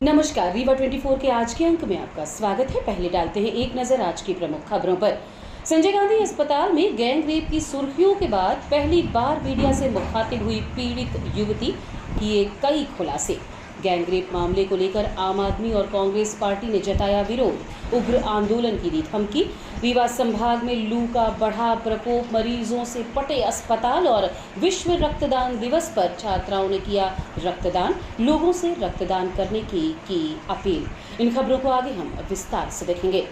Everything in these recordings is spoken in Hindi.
नमस्कार, रीवा 24 के आज के अंक में आपका स्वागत है। पहले डालते हैं एक नजर आज की प्रमुख खबरों पर। संजय गांधी अस्पताल में गैंग रेप की सुर्खियों के बाद पहली बार मीडिया से मुखातिब हुई पीड़ित युवती, किए कई खुलासे। गैंग रेप मामले को लेकर आम आदमी और कांग्रेस पार्टी ने जताया विरोध, उग्र आंदोलन की दी धमकी। रीवा संभाग में लू का बढ़ा प्रकोप, मरीजों से पटे अस्पताल और विश्व रक्तदान दिवस पर छात्राओं ने किया रक्तदान, लोगों से रक्तदान करने की अपील। इन खबरों को आगे हम विस्तार से देखेंगे।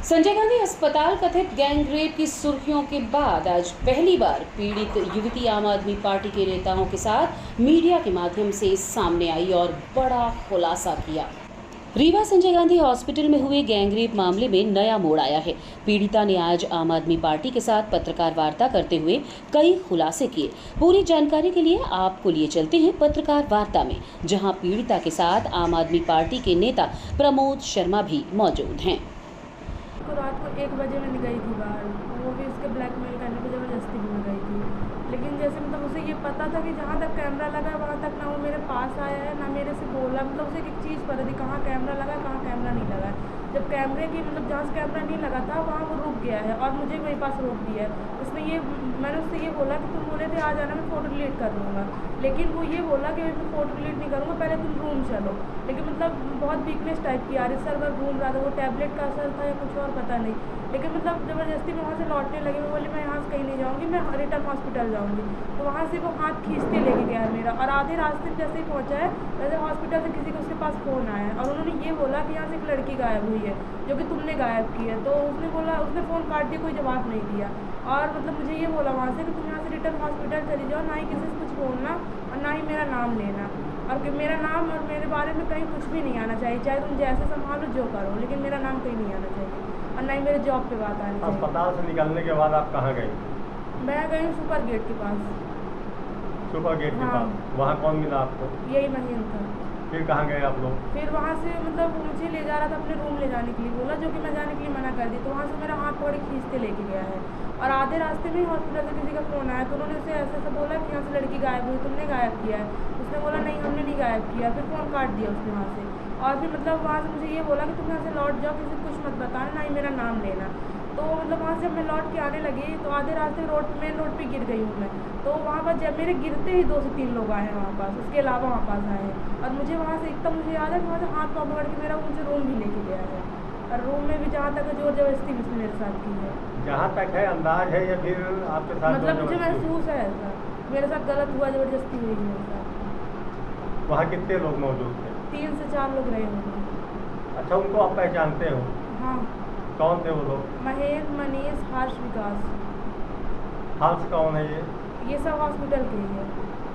संजय गांधी अस्पताल कथित गैंग रेप की सुर्खियों के बाद आज पहली बार पीड़ित युवती आम आदमी पार्टी के नेताओं के साथ मीडिया के माध्यम से सामने आई और बड़ा खुलासा किया। रीवा संजय गांधी हॉस्पिटल में हुए गैंग रेप मामले में नया मोड़ आया है। पीड़िता ने आज आम आदमी पार्टी के साथ पत्रकार वार्ता करते हुए कई खुलासे किए। पूरी जानकारी के लिए आपको लिए चलते हैं पत्रकार वार्ता में, जहां पीड़िता के साथ आम आदमी पार्टी के नेता प्रमोद शर्मा भी मौजूद हैं। रात को 1 बजे मैं गई थी बाहर, वो भी उसके ब्लैकमेल करने पे ज़बरदस्ती में गई थी। लेकिन जैसे उसे ये पता था कि जहाँ तक कैमरा लगा है वहाँ तक ना वो मेरे पास आया है, ना मेरे से बोला। उसे एक चीज़ पता थी कहाँ कैमरा लगा है, कहाँ कैमरा नहीं लगा है। जब कैमरे की जहाँ से कैमरा नहीं लगा था वहाँ वो रुक गया है और मुझे वहीं पास रोक दिया है। मैंने उससे ये बोला कि तुम बोले थे आ जाना, मैं फ़ोटो डिलीट कर दूँगा। लेकिन वो ये बोला कि मैं फ़ोटो डिलीट नहीं करूँगा, पहले तुम रूम चलो। लेकिन बहुत वीकनेस टाइप की आ रही, सर में घूम रहा था, वो टैबलेट का असर था या कुछ और पता नहीं। लेकिन ज़बरदस्ती में वहाँ से लौटने लगी। मैं बोली मैं यहाँ से कहीं नहीं जाऊँगी, मैं रिटर्न हॉस्पिटल जाऊँगी। तो वहाँ से वो हाथ खींचते लेके गया है मेरा, और आधे रास्ते में जैसे ही पहुँचा है वैसे हॉस्पिटल से किसी को उसके पास फ़ोन आया है और उन्होंने ये बोला कि यहाँ से एक लड़की गायब हुई है जो कि तुमने गायब की है। तो उसने फ़ोन काट दिया, कोई जवाब नहीं दिया। और मुझे ये बोला वहाँ से कि तुम यहाँ से रिटर्न हॉस्पिटल चली जाओ, ना ही किसी से कुछ बोलना और ना ही मेरा नाम लेना, और कि मेरा नाम और मेरे बारे में कहीं कुछ भी नहीं आना चाहिए, चाहे तुम जैसे संभालो जो करो, लेकिन मेरा नाम कहीं नहीं आना चाहिए और ना ही मेरे जॉब पे बात आनी चाहिए। अस्पताल से निकलने के बाद आप कहाँ गई? मैं गई सुपर गेट के पास। सुपर गेट के हाँ। पास? वहाँ कौन मिला आपको? यही महीन था। फिर कहाँ गए आप लोग? फिर वहाँ से मुझे ले जा रहा था अपने रूम ले जाने के लिए, बोला, जो कि मैं जाने के लिए मना कर दी। तो वहाँ से मेरा हाथ थोड़ी खींचते लेके गया है और आधे रास्ते में ही हॉस्पिटल से किसी का फ़ोन आया। तो उन्होंने उसे ऐसे बोला कि यहाँ से लड़की गायब हुई, तुमने गायब किया है। उसने बोला नहीं, हमने नहीं गायब किया। फिर फ़ोन काट दिया उसने वहाँ से, और फिर वहाँ से मुझे ये बोला कि तुम यहाँ से लौट जाओ, किसी को कुछ मत बताना, ना ही मेरा नाम लेना। तो वहाँ से जब मैं लौट के आने लगी तो आधे रास्ते मेन रोड पे गिर गई हूँ मैं। तो वहाँ पर जब मेरे गिरते ही 2 से 3 लोग आए हैं वहाँ पास, उसके अलावा वहाँ पास आए हैं, और मुझे वहाँ से एकदम मुझे याद है वहाँ से हाथ पाँव पकड़ के मेरा उनसे रूम भी लेके गया है, और रूम में भी जहाँ तक जोर जबरदस्ती भी उसने मेरे साथ की है। जहाँ तक है अंदाज है या फिर आपके साथ मुझे महसूस है ऐसा मेरे साथ गलत हुआ, जबरदस्ती हुई मेरे साथ। वहाँ कितने लोग मौजूद थे? 3 से 4 लोग रहे होंगे। अच्छा, उनको आप पहचानते हो? हाँ। कौन थे वो लोग? महेश, मनीष, हर्ष, विकास। हर्ष कौन है ये? ये सब हॉस्पिटल के ही है।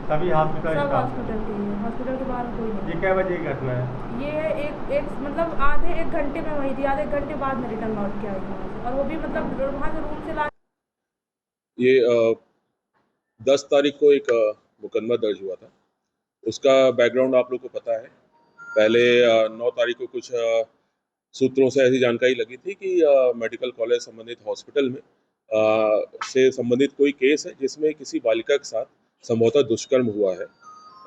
सभी हॉस्पिटल सब स्टाफ? हॉस्पिटल के ही है, हॉस्पिटल के बाहर कोई नहीं। ये कै बजे की घटना है? ये एक आधे 1 घंटे में वही थी, आधे 1 घंटे बाद में रिटर्न लौट के आई वहाँ से, और वो भी वहाँ से रूम से ला। ये 10 तारीख को एक मुकदमा दर्ज हुआ था। उसका बैकग्राउंड आप लोग को पता है। पहले 9 तारीख को कुछ सूत्रों से ऐसी जानकारी लगी थी कि मेडिकल कॉलेज संबंधित हॉस्पिटल में से संबंधित कोई केस है जिसमें किसी बालिका के साथ संभवतः दुष्कर्म हुआ है,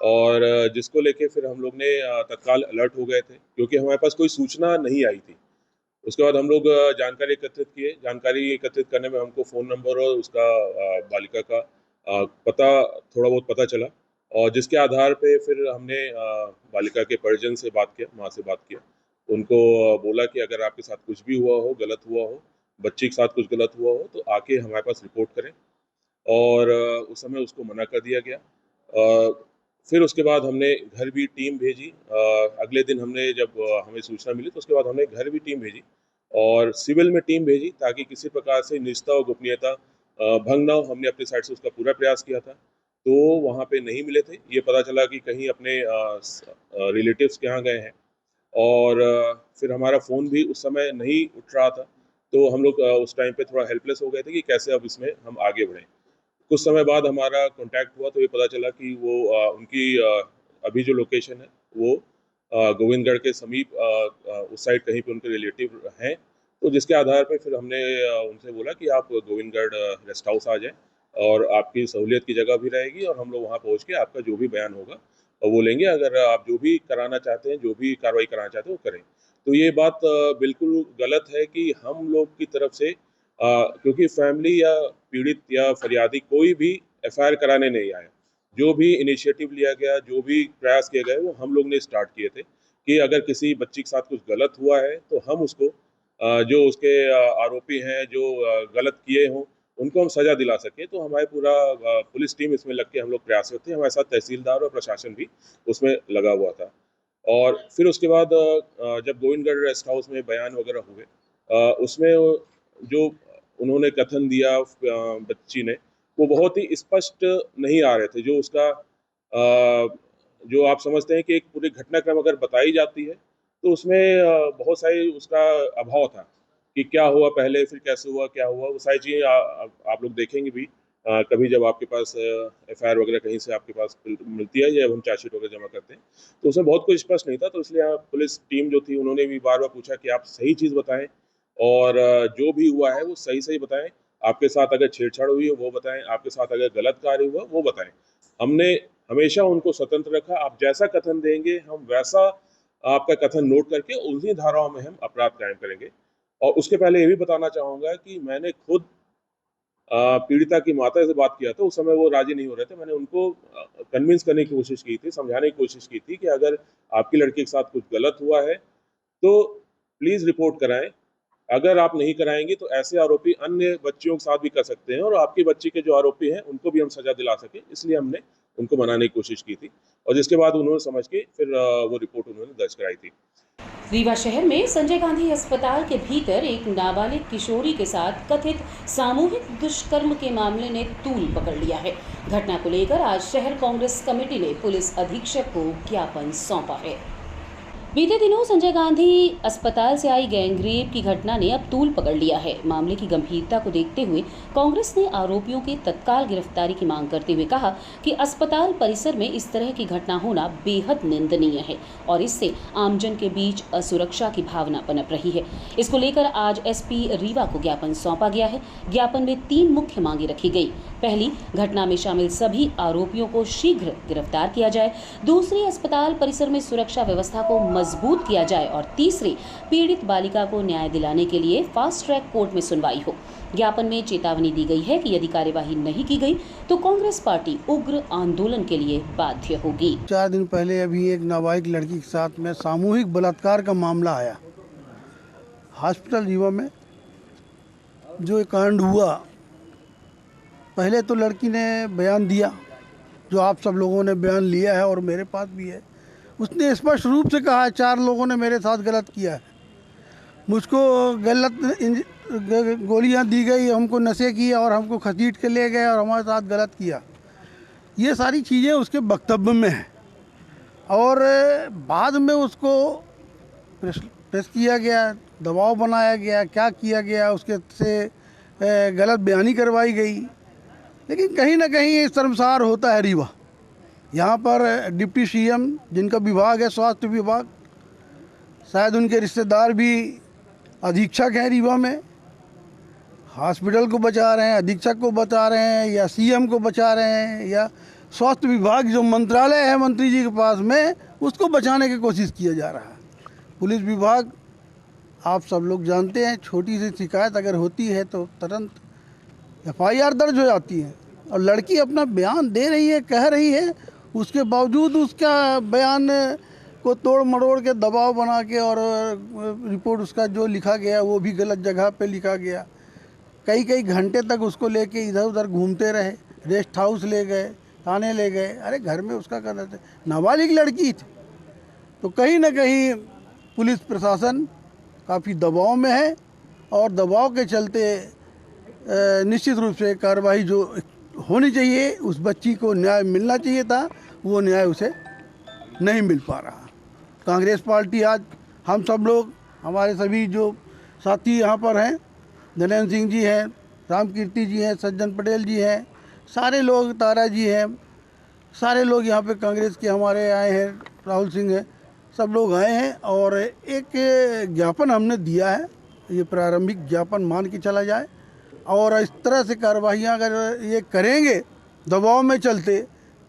और जिसको लेके फिर हम लोग ने तत्काल अलर्ट हो गए थे क्योंकि हमारे पास कोई सूचना नहीं आई थी। उसके बाद हम लोग जानकारी एकत्रित किए। जानकारी एकत्रित करने में हमको फ़ोन नंबर और उसका बालिका का पता थोड़ा बहुत पता चला, और जिसके आधार पे फिर हमने बालिका के परिजन से बात किया, माँ से बात किया। उनको बोला कि अगर आपके साथ कुछ भी हुआ हो, गलत हुआ हो, बच्ची के साथ कुछ गलत हुआ हो तो आके हमारे पास रिपोर्ट करें, और उस समय उसको मना कर दिया गया। फिर उसके बाद हमने घर भी टीम भेजी। अगले दिन हमने जब हमें सूचना मिली तो उसके बाद हमने घर भी टीम भेजी और सिविल में टीम भेजी ताकि किसी प्रकार से निजता और गोपनीयता भंग ना हो। हमने अपनी साइड से उसका पूरा प्रयास किया था, तो वहाँ पे नहीं मिले थे। ये पता चला कि कहीं अपने रिलेटिव्स के यहाँ गए हैं, और फिर हमारा फ़ोन भी उस समय नहीं उठ रहा था, तो हम लोग उस टाइम पे थोड़ा हेल्पलेस हो गए थे कि कैसे अब इसमें हम आगे बढ़ें। कुछ समय बाद हमारा कॉन्टैक्ट हुआ तो ये पता चला कि वो उनकी अभी जो लोकेशन है वो गोविंदगढ़ के समीप उस साइड कहीं पे उनके रिलेटिव हैं। तो जिसके आधार पे फिर हमने उनसे बोला कि आप गोविंदगढ़ रेस्ट हाउस आ जाएँ और आपकी सहूलियत की जगह भी रहेगी, और हम लोग वहाँ पहुँच के आपका जो भी बयान होगा वो लेंगे। अगर आप जो भी कराना चाहते हैं, जो भी कार्रवाई कराना चाहते हैं वो करें। तो ये बात बिल्कुल गलत है कि हम लोग की तरफ से क्योंकि फैमिली या पीड़ित या फरियादी कोई भी एफआईआर कराने नहीं आया। जो भी इनिशिएटिव लिया गया, जो भी प्रयास किए गए वो हम लोग ने स्टार्ट किए थे कि अगर किसी बच्ची के साथ कुछ गलत हुआ है तो हम उसको जो उसके आरोपी हैं, जो गलत किए हों, उनको हम सज़ा दिला सकें। तो हमारे पूरा पुलिस टीम इसमें लग के हम लोग प्रयासरत थे। हमारे साथ तहसीलदार और प्रशासन भी उसमें लगा हुआ था। और फिर उसके बाद जब गोविंदगढ़ रेस्ट हाउस में बयान वगैरह हुए, उसमें जो उन्होंने कथन दिया बच्ची ने, वो बहुत ही स्पष्ट नहीं आ रहे थे। जो उसका जो आप समझते हैं कि एक पूरी घटनाक्रम अगर बताई जाती है तो उसमें बहुत सारी उसका अभाव था कि क्या हुआ पहले, फिर कैसे हुआ, क्या हुआ, वो सारी चीज़ें आप लोग देखेंगे भी कभी जब आपके पास एफआईआर वगैरह कहीं से आपके पास मिलती है या हम चार्जशीट वगैरह जमा करते हैं, तो उसमें बहुत कुछ स्पष्ट नहीं था। तो इसलिए पुलिस टीम जो थी उन्होंने भी बार बार पूछा कि आप सही चीज़ बताएं और जो भी हुआ है वो सही सही बताएं। आपके साथ अगर छेड़छाड़ हुई है वो बताएं, आपके साथ अगर गलत कार्य हुआ वो बताएं। हमने हमेशा उनको स्वतंत्र रखा। आप जैसा कथन देंगे हम वैसा आपका कथन नोट करके उन्हीं धाराओं में हम अपराध कायम करेंगे। और उसके पहले ये भी बताना चाहूँगा कि मैंने खुद पीड़िता की माता से बात किया था। उस समय वो राजी नहीं हो रहे थे। मैंने उनको कन्विंस करने की कोशिश की थी, समझाने की कोशिश की थी कि अगर आपकी लड़की के साथ कुछ गलत हुआ है तो प्लीज़ रिपोर्ट कराएं। अगर आप नहीं कराएंगे तो ऐसे आरोपी अन्य बच्चियों के साथ भी कर सकते हैं और आपकी बच्ची के जो आरोपी हैं उनको भी हम सजा दिला सकें, इसलिए हमने उनको मनाने की कोशिश की थी। और जिसके बाद उन्होंने समझ के फिर वो रिपोर्ट उन्होंने दर्ज कराई थी। रीवा शहर में संजय गांधी अस्पताल के भीतर एक नाबालिग किशोरी के साथ कथित सामूहिक दुष्कर्म के मामले ने तूल पकड़ लिया है। घटना को लेकर आज शहर कांग्रेस कमेटी ने पुलिस अधीक्षक को ज्ञापन सौंपा है। बीते दिनों संजय गांधी अस्पताल से आई गैंगरेप की घटना ने अब तूल पकड़ लिया है। मामले की गंभीरता को देखते हुए कांग्रेस ने आरोपियों की तत्काल गिरफ्तारी की मांग करते हुए कहा कि अस्पताल परिसर में इस तरह की घटना होना बेहद निंदनीय है और इससे आमजन के बीच असुरक्षा की भावना पनप रही है। इसको लेकर आज एसपी रीवा को ज्ञापन सौंपा गया है। ज्ञापन में 3 मुख्य मांगे रखी गई। पहली, घटना में शामिल सभी आरोपियों को शीघ्र गिरफ्तार किया जाए। दूसरी, अस्पताल परिसर में सुरक्षा व्यवस्था को मजबूत किया जाए और तीसरी, पीड़ित बालिका को न्याय दिलाने के लिए फास्ट ट्रैक कोर्ट में सुनवाई हो। ज्ञापन में चेतावनी दी गई है कि यदि कार्यवाही नहीं की गई तो कांग्रेस पार्टी उग्र आंदोलन के लिए बाध्य होगी। 4 दिन पहले अभी एक नाबालिग लड़की के साथ में सामूहिक बलात्कार का मामला आया हॉस्पिटल रीवा में। जो कांड हुआ, पहले तो लड़की ने बयान दिया, जो आप सब लोगों ने बयान लिया है और मेरे पास भी है। उसने स्पष्ट रूप से कहा है 4 लोगों ने मेरे साथ गलत किया है, मुझको गलत गोलियां दी गई, हमको नशे किए और हमको खसीट के ले गए और हमारे साथ गलत किया। ये सारी चीज़ें उसके वक्तव्य में हैं और बाद में उसको प्रेस किया गया, दबाव बनाया गया, क्या किया गया, उसके से गलत बयानी करवाई गई। लेकिन कहीं ना कहीं शर्मसार होता है रीवा। यहाँ पर डिप्टी सीएम जिनका विभाग है स्वास्थ्य विभाग, शायद उनके रिश्तेदार भी अधीक्षक हैं रीवा में, हॉस्पिटल को बचा रहे हैं, अधीक्षक को बचा रहे हैं या सीएम को बचा रहे हैं या स्वास्थ्य विभाग जो मंत्रालय है मंत्री जी के पास में, उसको बचाने की कोशिश किया जा रहा है। पुलिस विभाग आप सब लोग जानते हैं, छोटी सी शिकायत अगर होती है तो तुरंत एफआईआर दर्ज हो जाती है और लड़की अपना बयान दे रही है, कह रही है, उसके बावजूद उसका बयान को तोड़ मरोड़ के दबाव बना के और रिपोर्ट उसका जो लिखा गया वो भी गलत जगह पे लिखा गया। कई घंटे तक उसको लेके इधर उधर घूमते रहे, रेस्ट हाउस ले गए, थाने ले गए। अरे घर में उसका कर रहे थे, नाबालिग लड़की थी। तो कहीं ना कहीं पुलिस प्रशासन काफ़ी दबाव में है और दबाव के चलते निश्चित रूप से कार्रवाई जो होनी चाहिए, उस बच्ची को न्याय मिलना चाहिए था, वो न्याय उसे नहीं मिल पा रहा। कांग्रेस पार्टी आज हम सब लोग, हमारे सभी जो साथी यहाँ पर हैं, नरेंद्र सिंह जी हैं, रामकीर्ति जी हैं, सज्जन पटेल जी हैं, सारे लोग, तारा जी हैं, सारे लोग यहाँ पे कांग्रेस के हमारे आए हैं, राहुल सिंह हैं, सब लोग आए हैं और एक ज्ञापन हमने दिया है। ये प्रारंभिक ज्ञापन मान के चला जाए और इस तरह से कार्रवाइयाँ अगर ये करेंगे दबाव में चलते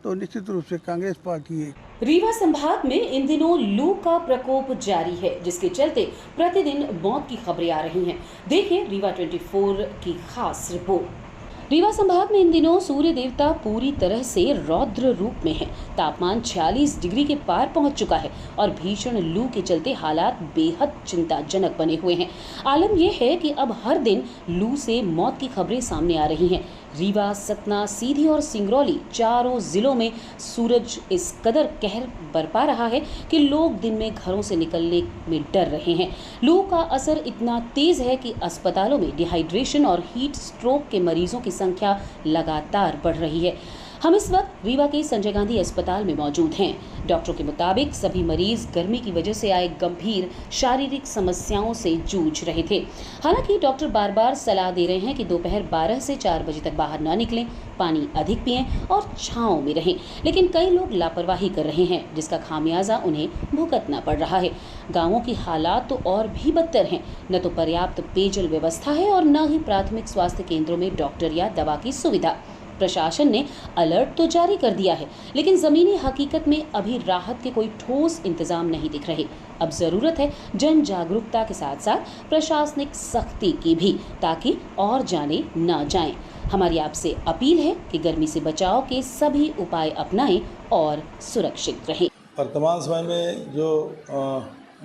तो निश्चित रूप से कांग्रेस पार्टी रीवा संभाग में इन दिनों लू का प्रकोप जारी है, जिसके चलते प्रतिदिन मौत की खबरें आ रही हैं। देखिए रीवा 24 की खास रिपोर्ट। रीवा संभाग में इन दिनों सूर्य देवता पूरी तरह से रौद्र रूप में है। तापमान 46 डिग्री के पार पहुंच चुका है और भीषण लू के चलते हालात बेहद चिंताजनक बने हुए हैं। आलम यह है कि अब हर दिन लू से मौत की खबरें सामने आ रही हैं। रीवा, सतना, सीधी और सिंगरौली चारों जिलों में सूरज इस कदर कहर बरपा रहा है कि लोग दिन में घरों से निकलने में डर रहे हैं। लू का असर इतना तेज है कि अस्पतालों में डिहाइड्रेशन और हीट स्ट्रोक के मरीजों की संख्या लगातार बढ़ रही है। हम इस वक्त रीवा के संजय गांधी अस्पताल में मौजूद हैं। डॉक्टरों के मुताबिक सभी मरीज गर्मी की वजह से आए गंभीर शारीरिक समस्याओं से जूझ रहे थे। हालांकि डॉक्टर बार बार सलाह दे रहे हैं कि दोपहर 12 से 4 बजे तक बाहर न निकलें, पानी अधिक पिएं और छांव में रहें। लेकिन कई लोग लापरवाही कर रहे हैं, जिसका खामियाजा उन्हें भुगतना पड़ रहा है। गांवों की हालात तो और भी बदतर हैं। न तो पर्याप्त पेयजल व्यवस्था है और न ही प्राथमिक स्वास्थ्य केंद्रों में डॉक्टर या दवा की सुविधा। प्रशासन ने अलर्ट तो जारी कर दिया है, लेकिन जमीनी हकीकत में अभी राहत के कोई ठोस इंतजाम नहीं दिख रहे। अब जरूरत है जन जागरूकता के साथ साथ प्रशासनिक सख्ती की भी, ताकि और जाने न जाएं। हमारी आपसे अपील है कि गर्मी से बचाव के सभी उपाय अपनाएं और सुरक्षित रहें। वर्तमान समय में जो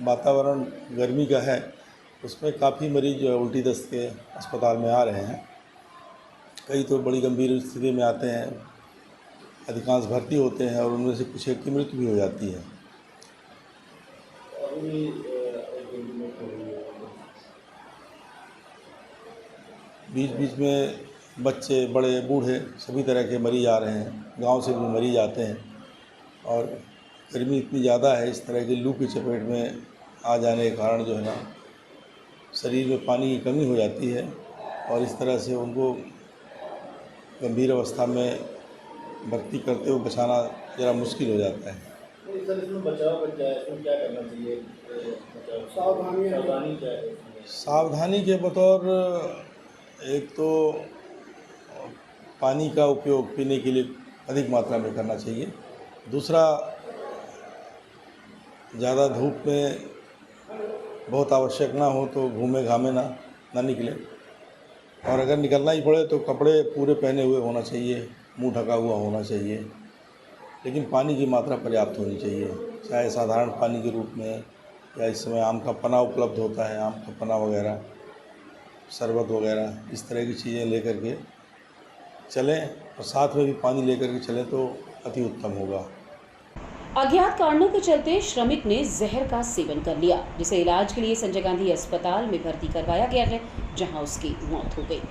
वातावरण गर्मी का है, उसमें काफ़ी मरीज जो है उल्टी दस्त के अस्पताल में आ रहे हैं। कई तो बड़ी गंभीर स्थिति में आते हैं, अधिकांश भर्ती होते हैं और उनमें से कुछ एक की मृत्यु भी हो जाती है। बीच बीच में बच्चे, बड़े, बूढ़े सभी तरह के मरीज आ रहे हैं। गांव से भी मरीज आते हैं और गर्मी इतनी ज़्यादा है, इस तरह की लू की चपेट में आ जाने के कारण जो है ना, शरीर में पानी की कमी हो जाती है और इस तरह से उनको गंभीर अवस्था में भर्ती करते हुए बचाना ज़रा मुश्किल हो जाता है। सर, इसमें बचाव का क्या है, इसमें क्या करना चाहिए? सावधानी क्या है? सावधानी के बतौर एक तो पानी का उपयोग पीने के लिए अधिक मात्रा में करना चाहिए। दूसरा, ज़्यादा धूप में बहुत आवश्यक ना हो तो घूमे घामे ना निकले, और अगर निकलना ही पड़े तो कपड़े पूरे पहने हुए होना चाहिए, मुंह ढका हुआ होना चाहिए। लेकिन पानी की मात्रा पर्याप्त होनी चाहिए, चाहे साधारण पानी के रूप में या इस समय आम का पन्ना उपलब्ध होता है, आम का पन्ना वगैरह, शरबत वगैरह, इस तरह की चीज़ें लेकर के चलें और साथ में भी पानी लेकर के चलें तो अति उत्तम होगा। अज्ञात कारणों के चलते श्रमिक ने जहर का सेवन कर लिया, जिसे इलाज के लिए संजय गांधी अस्पताल में भर्ती करवाया गया है, जहां उसकी मौत हो गई।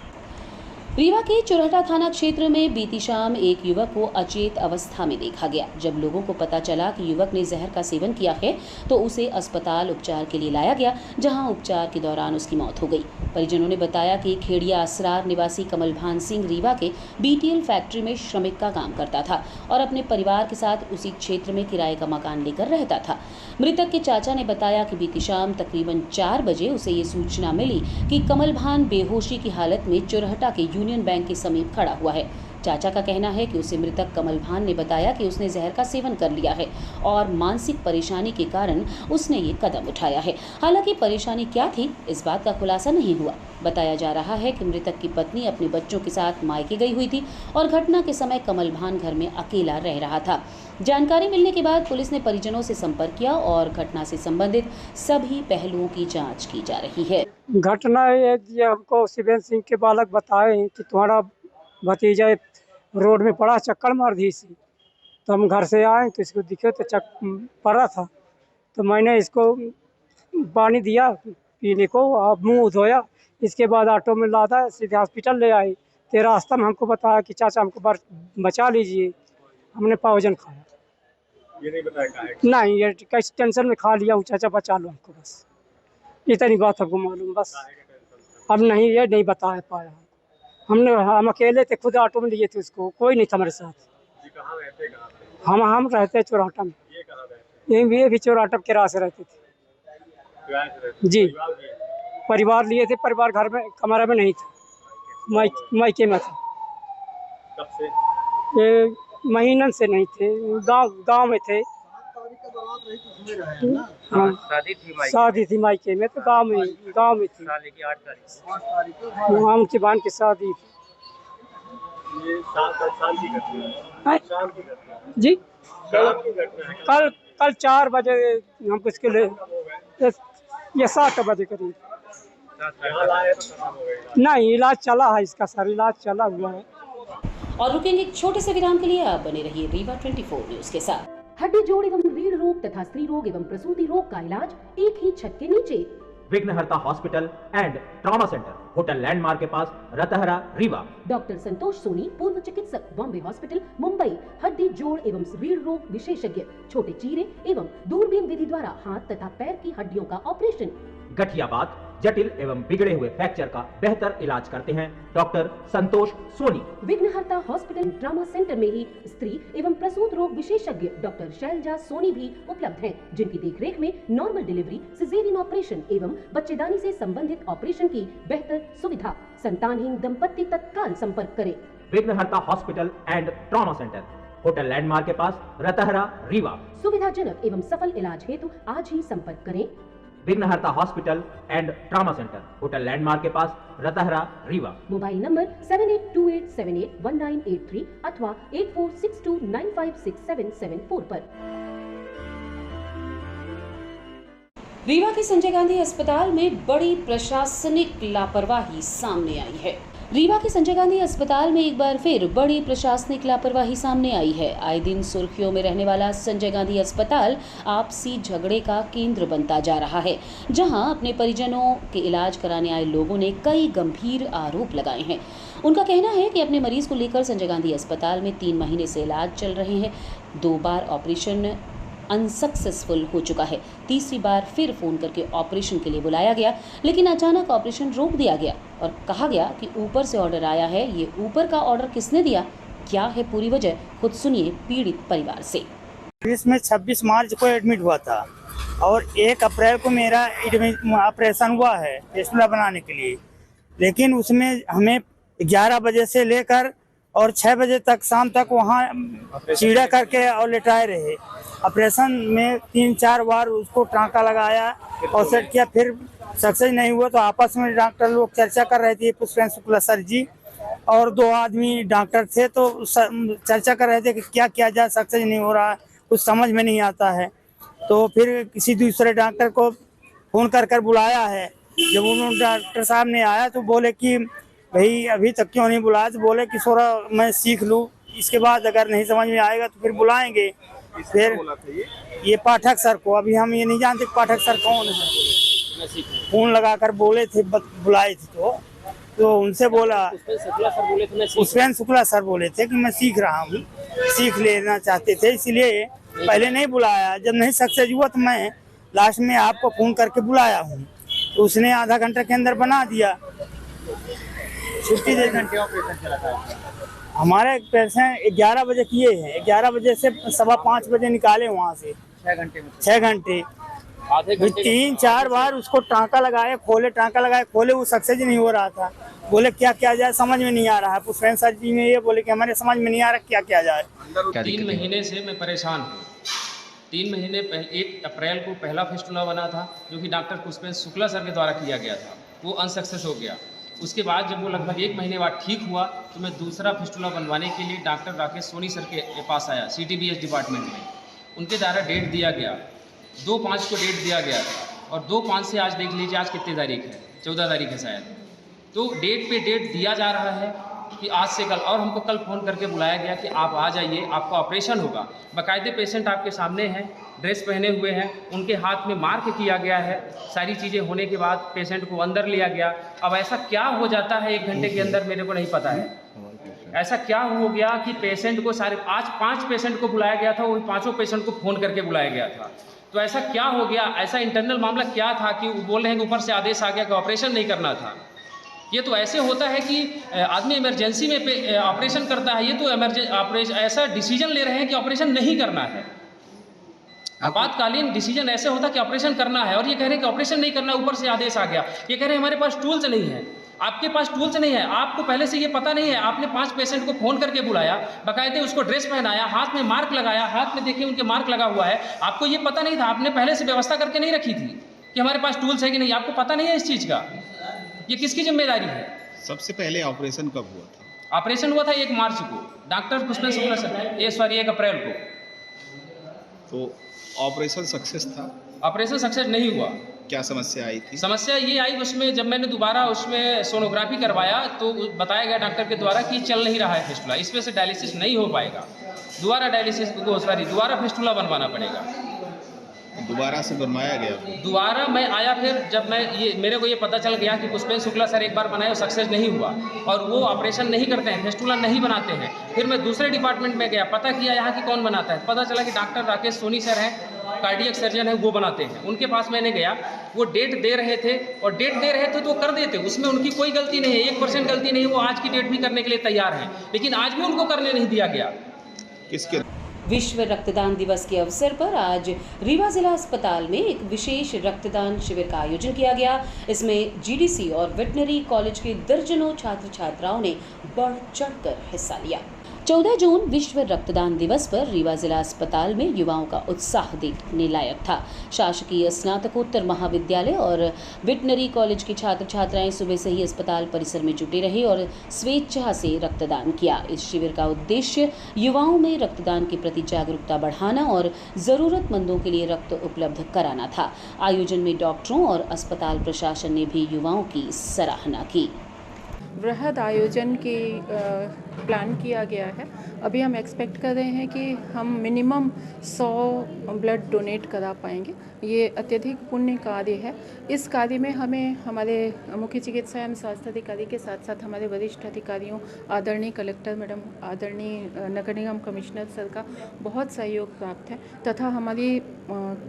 रीवा के चुरहटा थाना क्षेत्र में बीती शाम एक युवक को अचेत अवस्था में देखा गया। जब लोगों को पता चला कि युवक ने जहर का सेवन किया है तो उसे अस्पताल उपचार के लिए लाया गया, जहां उपचार के दौरान उसकी मौत हो गई। परिजनों ने बताया कि खेड़िया असरार निवासी कमलभान सिंह रीवा के बीटीएल फैक्ट्री में श्रमिक का काम करता था और अपने परिवार के साथ उसी क्षेत्र में किराए का मकान लेकर रहता था। मृतक के चाचा ने बताया कि बीती शाम तकरीबन 4 बजे उसे ये सूचना मिली कि कमलभान बेहोशी की हालत में चुरहटा के यूनियन बैंक के समीप खड़ा हुआ है। चाचा का कहना है कि उसे मृतक कमलभान ने बताया कि उसने जहर का सेवन कर लिया है और मानसिक परेशानी के कारण उसने ये कदम उठाया है। हालांकि परेशानी क्या थी, इस बात का खुलासा नहीं हुआ। बताया जा रहा है कि मृतक की पत्नी अपने बच्चों के साथ मायके गई हुई थी और घटना के समय कमलभान घर में अकेला रह रहा था। जानकारी मिलने के बाद पुलिस ने परिजनों से संपर्क किया और घटना से संबंधित सभी पहलुओं की जांच की जा रही है। घटना ये हमको शिवेंद्र सिंह के बालक बताए कि तुम्हारा भतीजा रोड में पड़ा, चक्कर मार दी इसी। तो हम घर से आए तो इसको दिखे तो पड़ा था, तो मैंने इसको पानी दिया पीने को और मुंह धोया। इसके बाद ऑटो में लादा, सीधे हॉस्पिटल ले आए। तो रास्ता में हमको बताया कि चाचा हमको बचा लीजिए। हमने पावजन खाया। ये नहीं बताया कहाँ है? नहीं, ये कैसे टेंशन में खा लिया हूँ, चाचा बचा लो हमको, बस इतनी बात हमको मालूम। बस अब नहीं, ये नहीं बता पाया। हम अकेले थे, खुद ऑटो में लिए थे उसको, कोई नहीं था मेरे साथ। कहाँ रहते, कहाँ पे? हम रहते चौराटा में। ये कहाँ रहते? ये भी चौराटा के किराए से रहते थे किराए से रहते? जी। परिवार भी है? परिवार लिए थे, परिवार घर में कमरे में नहीं था, मायके में था। कब से? ये महीनन से नहीं थे, गांव में थे। हाँ, शादी थी माई शादी थी मायके में, तो गांव में थी। साल की 8 तारीख वहाँ उनकी बहन की शादी थी। ये शाम की घटना है। हैं? शाम की घटना है। जी, शाम की घटना है। कल 4 बजे हम इसके लिए ये 7 बजे करीब। यहाँ लाए तो खत्म हो गई। नहीं, इलाज चला है इसका सर, इलाज चला हुआ है। और रुकेंगे एक छोटे से विराम के लिए। आप बने रहिए रीवा 24 न्यूज के साथ। हड्डी जोड़ एवं रीढ़ रोग तथा स्त्री रोग एवं प्रसूति रोग का इलाज एक ही छत के नीचे। विघ्नहर्ता hospital and trauma centre, hotel landmark के पास, रतहरा, रीवा। डॉक्टर संतोष सोनी, पूर्व चिकित्सक, बॉम्बे हॉस्पिटल, मुंबई। हड्डी जोड़ एवं रीढ़ रोग विशेषज्ञ, छोटे चीरे एवं दूरबीन विधि द्वारा हाथ तथा पैर की हड्डियों का ऑपरेशन। गठियाबात, जटिल एवं बिगड़े हुए फ्रैक्चर का बेहतर इलाज करते हैं डॉक्टर संतोष सोनी। विघ्नहर्ता हॉस्पिटल ट्रॉमा सेंटर में ही स्त्री एवं प्रसूत रोग विशेषज्ञ डॉक्टर शैलजा सोनी भी उपलब्ध हैं, जिनकी देखरेख में नॉर्मल डिलीवरी, सिजेरियन ऑपरेशन एवं बच्चेदानी से संबंधित ऑपरेशन की बेहतर सुविधा। संतानहीन दंपत्ति तत्काल संपर्क करें। विघ्नहर्ता hospital and trauma centre, hotel landmark के पास, रतहरा, रीवा। सुविधाजनक एवं सफल इलाज हेतु आज ही संपर्क करें। विघ्नहर्ता hospital and trauma centre, hotel landmark के पास, रतहरा, रीवा। मोबाइल नंबर 7828781983 अथवा 8462956774 पर। रीवा के संजय गांधी अस्पताल में बड़ी प्रशासनिक लापरवाही सामने आई है। रीवा के संजय गांधी अस्पताल में एक बार फिर बड़ी प्रशासनिक लापरवाही सामने आई है। आए दिन सुर्खियों में रहने वाला संजय गांधी अस्पताल आपसी झगड़े का केंद्र बनता जा रहा है, जहां अपने परिजनों के इलाज कराने आए लोगों ने कई गंभीर आरोप लगाए हैं। उनका कहना है कि अपने मरीज को लेकर संजय गांधी अस्पताल में 3 महीने से इलाज चल रहे हैं। 2 बार ऑपरेशन अनसक्सेसफुल हो चुका है। तीसरी बार फिर फोन करके ऑपरेशन के लिए बुलाया गया, लेकिन अचानक ऑपरेशन रोक दिया गया और कहा गया कि ऊपर से ऑर्डर आया है। ये ऊपर का ऑर्डर किसने दिया, क्या है पूरी वजह, खुद सुनिए पीड़ित परिवार से। इसमें 26 मार्च को एडमिट हुआ था और 1 अप्रैल को मेरा ऑपरेशन हुआ है फेस्टुला बनाने के लिए, लेकिन उसमें हमें 11 बजे से लेकर और 6 बजे तक शाम तक वहाँ चीड़ा करके और लेटाए रहे। ऑपरेशन में 3-4 बार उसको टाँका लगाया और सेट किया, फिर सक्सेस नहीं हुआ तो आपस में डॉक्टर लोग चर्चा कर रहे थे, पुष्पेंद्र शुक्ला सर जी और 2 आदमी डॉक्टर थे, तो चर्चा कर रहे थे कि क्या किया जाए, सक्सेस नहीं हो रहा, कुछ समझ में नहीं आता है। तो फिर किसी दूसरे डॉक्टर को फ़ोन कर बुलाया है। जब उन्होंने डॉक्टर साहब ने आया तो बोले कि भाई अभी तक क्यों नहीं बुलाया, तो बोले कि थोड़ा मैं सीख लूँ, इसके बाद अगर नहीं समझ में आएगा तो फिर बुलाएंगे। फिर ये पाठक सर को, अभी हम ये नहीं जानते पाठक सर कौन है, फोन लगाकर बोले थे, बुलाए थे तो उनसे बोला, पुष्पेंद्र शुक्ला सर बोले थे कि मैं सीख रहा हूँ, सीख लेना चाहते थे, इसलिए पहले नहीं बुलाया। जब नहीं सक्सेस हुआ तो मैं लास्ट में आपको फोन करके बुलाया हूँ, तो उसने आधा घंटे के अंदर बना दिया। छुट्टी दे घंटे ऑपरेशन चला था हमारे पेशेंट 11 बजे किए हैं, 11 बजे से 5:15 बजे निकाले वहाँ से 6 घंटे 3-4 बार उसको टाँका लगाए खोले, वो सक्सेस नहीं हो रहा था। बोले क्या किया जाए, समझ में नहीं आ रहा है। पुष्पेंद्र सर जी ने ये बोले कि हमारे समझ में नहीं आ रहा क्या किया जाए। 3 महीने से मैं परेशान हूँ। 3 महीने पहले 1 अप्रैल को पहला फिस्टुला बना था, जो कि डॉक्टर पुष्पेंद्र शुक्ला सर के द्वारा किया गया था, वो अनसक्सेस हो गया। उसके बाद जब वो लगभग 1 महीने बाद ठीक हुआ तो मैं दूसरा फिस्टुला बनवाने के लिए डॉक्टर राकेश सोनी सर के पास आया, CTBS डिपार्टमेंट में। उनके द्वारा डेट दिया गया, 2/5 को डेट दिया गया था और 2/5 से आज देख लीजिए आज कितनी तारीख है, 14 तारीख है शायद। तो डेट पे डेट दिया जा रहा है कि आज से कल, और हमको कल फ़ोन करके बुलाया गया कि आप आ जाइए, आपका ऑपरेशन होगा। बाकायदे पेशेंट आपके सामने हैं, ड्रेस पहने हुए हैं, उनके हाथ में मार्क किया गया है। सारी चीज़ें होने के बाद पेशेंट को अंदर लिया गया। अब ऐसा क्या हो जाता है 1 घंटे के अंदर, मेरे को नहीं पता है। ऐसा क्या हो गया कि पेशेंट को आज 5 पेशेंट को बुलाया गया था, वो 5 पेशेंट को फ़ोन करके बुलाया गया था। तो ऐसा क्या हो गया, ऐसा इंटरनल मामला क्या था कि वो बोल रहे हैं कि ऊपर से आदेश आ गया कि ऑपरेशन नहीं करना था। ये तो ऐसे होता है कि आदमी इमरजेंसी में ऑपरेशन करता है, ये तो ऐसा डिसीजन ले रहे हैं कि ऑपरेशन नहीं करना है। आपातकालीन डिसीजन ऐसे होता कि ऑपरेशन करना है और ये कह रहे हैं कि ऑपरेशन नहीं करना, ऊपर से आदेश आ गया। ये कह रहे हैं हमारे पास टूल्स नहीं है। आपके पास टूल्स नहीं है, आपको पहले से ये पता नहीं है, आपने 5 पेशेंट को फ़ोन करके बुलाया, बाकायदे उसको ड्रेस पहनाया, हाथ में मार्क लगाया, हाथ में देखिए उनके मार्क लगा हुआ है, आपको ये पता नहीं था, आपने पहले से व्यवस्था करके नहीं रखी थी कि हमारे पास टूल्स है कि नहीं, आपको पता नहीं है इस चीज़ का। ये किसकी जिम्मेदारी है? सबसे पहले ऑपरेशन कब हुआ था? ऑपरेशन हुआ था 1 मार्च को, डॉक्टर पुष्पेंद्र शुक्ला सर 1 अप्रैल को। तो ऑपरेशन सक्सेस था? ऑपरेशन सक्सेस नहीं हुआ। क्या समस्या आई थी? समस्या ये आई उसमें, जब मैंने दोबारा उसमें सोनोग्राफी करवाया तो बताया गया डॉक्टर के द्वारा कि चल नहीं रहा है फिस्टुला, इसमें से डायलिसिस नहीं हो पाएगा, दोबारा फिस्टुला बनवाना पड़ेगा। दोबारा से बनवाया गया? दोबारा मैं आया, फिर जब मेरे को ये पता चल गया कि पुष्पेंद्र शुक्ला सर एक बार बनाए और सक्सेस नहीं हुआ, और वो ऑपरेशन नहीं करते हैं, फिस्टुला नहीं बनाते हैं। फिर मैं दूसरे डिपार्टमेंट में गया, पता किया यहाँ की कौन बनाता है, पता चला कि डॉक्टर राकेश सोनी सर हैं, कार्डियक सर्जन है, वो बनाते हैं। उनके पास मैंने गया, वो डेट दे रहे थे, और डेट दे रहे थे तो कर देते, उसमें उनकी कोई गलती नहीं है, 1% गलती नहीं है, वो आज की डेट भी करने के लिए तैयार हैं, लेकिन आज भी उनको करने नहीं दिया गया। किसके? विश्व रक्तदान दिवस के अवसर पर आज रीवा जिला अस्पताल में एक विशेष रक्तदान शिविर का आयोजन किया गया। इसमें जीडीसी और वेटनरी कॉलेज के दर्जनों छात्र छात्राओं ने बढ़ चढ़कर हिस्सा लिया। 14 जून विश्व रक्तदान दिवस पर रीवा जिला अस्पताल में युवाओं का उत्साह देखने लायक था। शासकीय स्नातकोत्तर महाविद्यालय और वेटनरी कॉलेज के छात्र छात्राएं सुबह से ही अस्पताल परिसर में जुटे रहे और स्वेच्छा से रक्तदान किया। इस शिविर का उद्देश्य युवाओं में रक्तदान के प्रति जागरूकता बढ़ाना और ज़रूरतमंदों के लिए रक्त उपलब्ध कराना था। आयोजन में डॉक्टरों और अस्पताल प्रशासन ने भी युवाओं की सराहना की। बृहद आयोजन की प्लान किया गया है। अभी हम एक्सपेक्ट कर रहे हैं कि हम मिनिमम 100 ब्लड डोनेट करा पाएंगे। ये अत्यधिक पुण्य कार्य है। इस कार्य में हमें हमारे मुख्य चिकित्सा एवं स्वास्थ्य अधिकारी के साथ साथ हमारे वरिष्ठ अधिकारियों, आदरणीय कलेक्टर मैडम, आदरणीय नगर निगम कमिश्नर सर का बहुत सहयोग प्राप्त है, तथा हमारी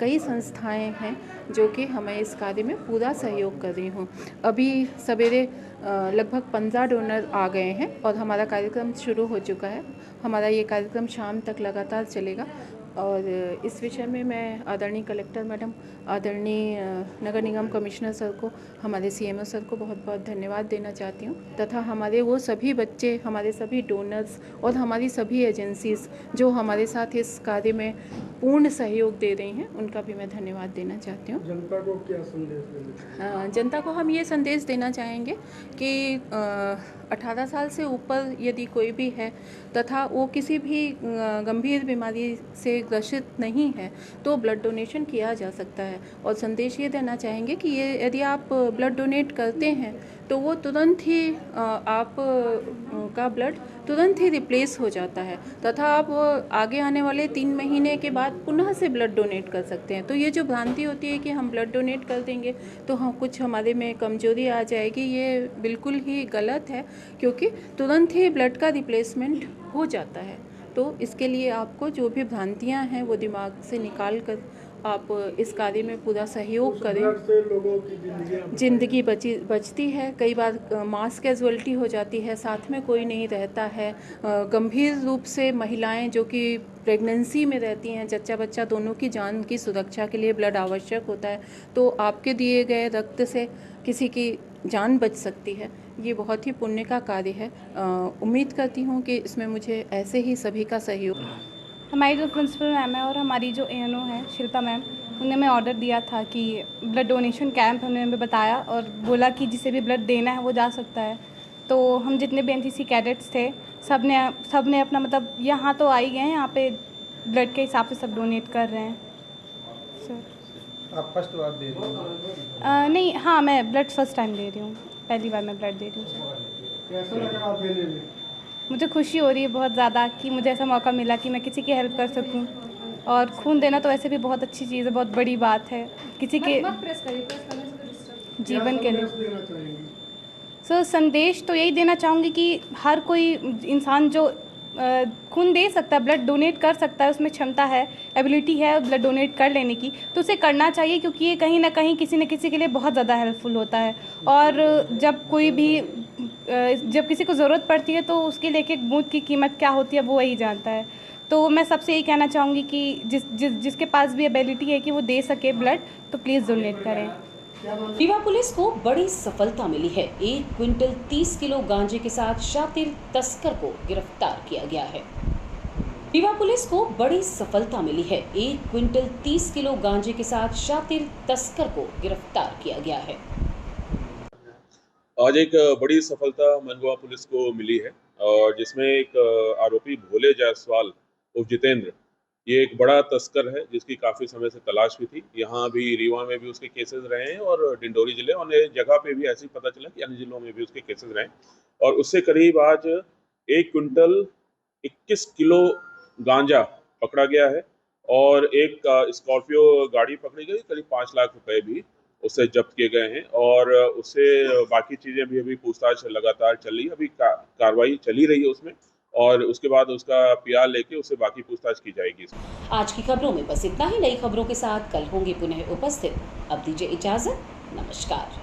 कई संस्थाएं हैं जो कि हमें इस कार्य में पूरा सहयोग कर रही हूँ। अभी सवेरे लगभग 15 डोनर आ गए हैं और हमारा कार्यक्रम शुरू हो चुका है। हमारा ये कार्यक्रम शाम तक लगातार चलेगा, और इस विषय में मैं आदरणीय कलेक्टर मैडम, आदरणीय नगर निगम कमिश्नर सर को, हमारे सीएमओ सर को बहुत बहुत धन्यवाद देना चाहती हूँ, तथा हमारे वो सभी बच्चे, हमारे सभी डोनर्स और हमारी सभी एजेंसीज़ जो हमारे साथ इस कार्य में पूर्ण सहयोग दे रही हैं, उनका भी मैं धन्यवाद देना चाहती हूँ। जनता को क्या संदेश देना? जनता को हम ये संदेश देना चाहेंगे कि 18 साल से ऊपर यदि कोई भी है तथा वो किसी भी गंभीर बीमारी से ग्रसित नहीं है तो ब्लड डोनेशन किया जा सकता है। और संदेश ये देना चाहेंगे कि ये यदि आप ब्लड डोनेट करते हैं तो वो तुरंत ही आप का ब्लड तुरंत ही रिप्लेस हो जाता है, तथा आप आगे आने वाले 3 महीने के बाद पुनः से ब्लड डोनेट कर सकते हैं। तो ये जो भ्रांति होती है कि हम ब्लड डोनेट कर देंगे तो हम कुछ हमारे में कमजोरी आ जाएगी, ये बिल्कुल ही गलत है, क्योंकि तुरंत ही ब्लड का रिप्लेसमेंट हो जाता है। तो इसके लिए आपको जो भी भ्रांतियाँ हैं वो दिमाग से निकाल कर आप इस कार्य में पूरा सहयोग करें। से लोगों की ज़िंदगी बचती है, कई बार मास कैजुअलिटी हो जाती है, साथ में कोई नहीं रहता है। गंभीर रूप से महिलाएं जो कि प्रेगनेंसी में रहती हैं, जच्चा बच्चा दोनों की जान की सुरक्षा के लिए ब्लड आवश्यक होता है, तो आपके दिए गए रक्त से किसी की जान बच सकती है। ये बहुत ही पुण्य का कार्य है। उम्मीद करती हूँ कि इसमें मुझे ऐसे ही सभी का सहयोग। हमारी जो प्रिंसिपल मैम है और हमारी जो एएनओ है शिल्पा मैम, उन्हें मैं ऑर्डर दिया था कि ब्लड डोनेशन कैंप, उन्होंने हमें बताया और बोला कि जिसे भी ब्लड देना है वो जा सकता है। तो हम जितने भी एनसीसी कैडेट्स थे सब ने अपना मतलब यहाँ तो आ ही गए हैं, यहाँ पे ब्लड के हिसाब से सब डोनेट कर रहे हैं। सर आप फर्स्ट बार दे रहे हो? नहीं, हाँ मैं ब्लड फर्स्ट टाइम दे रही हूँ, पहली बार मैं ब्लड दे रही हूँ सर। कैसा लग रहा है देने में? मुझे खुशी हो रही है बहुत ज़्यादा कि मुझे ऐसा मौका मिला कि मैं किसी की हेल्प कर सकूं। और खून देना तो वैसे भी बहुत अच्छी चीज़ है, बहुत बड़ी बात है किसी के जीवन के लिए। सो संदेश तो यही देना चाहूँगी कि हर कोई इंसान जो खून दे सकता है, ब्लड डोनेट कर सकता है, उसमें क्षमता है, एबिलिटी है ब्लड डोनेट कर लेने की, तो उसे करना चाहिए, क्योंकि ये कहीं ना कहीं किसी न किसी के लिए बहुत ज़्यादा हेल्पफुल होता है। और जब किसी को ज़रूरत पड़ती है तो उसके लिए एक बूंद की कीमत क्या होती है वो वही जानता है। तो मैं सबसे यही कहना चाहूँगी कि जिसके पास भी एबिलिटी है कि वो दे सके ब्लड, तो प्लीज़ डोनेट करें। रीवा पुलिस को बड़ी सफलता मिली है। 1 क्विंटल 30 किलो गांजे के साथ शातिर तस्कर को गिरफ्तार किया गया है। रीवा पुलिस को बड़ी सफलता मिली है। 1 क्विंटल 30 किलो गांजे के साथ शातिर तस्कर को गिरफ्तार किया गया है। आज एक बड़ी सफलता मनगवा पुलिस को मिली है और जिसमें एक आरोपी भोले जायसवाल उर्फ जितेंद्र, ये एक बड़ा तस्कर है जिसकी काफ़ी समय से तलाश भी थी। यहाँ भी रीवा में भी उसके केसेस रहे हैं और डिंडोरी जिले और जगह पे भी ऐसे ही पता चला कि अन्य जिलों में भी उसके केसेस रहे हैं और उससे करीब आज 1 क्विंटल 21 किलो गांजा पकड़ा गया है और एक स्कॉर्पियो गाड़ी पकड़ी गई। करीब 5 लाख रुपए भी उससे जब्त किए गए हैं और उससे बाकी चीज़ें भी अभी पूछताछ लगातार चल रही है। अभी कार्रवाई चली रही है उसमें और उसके बाद उसका पीआर लेके उससे बाकी पूछताछ की जाएगी। आज की खबरों में बस इतना ही। नई खबरों के साथ कल होंगे पुनः उपस्थित। अब दीजिए इजाजत। नमस्कार।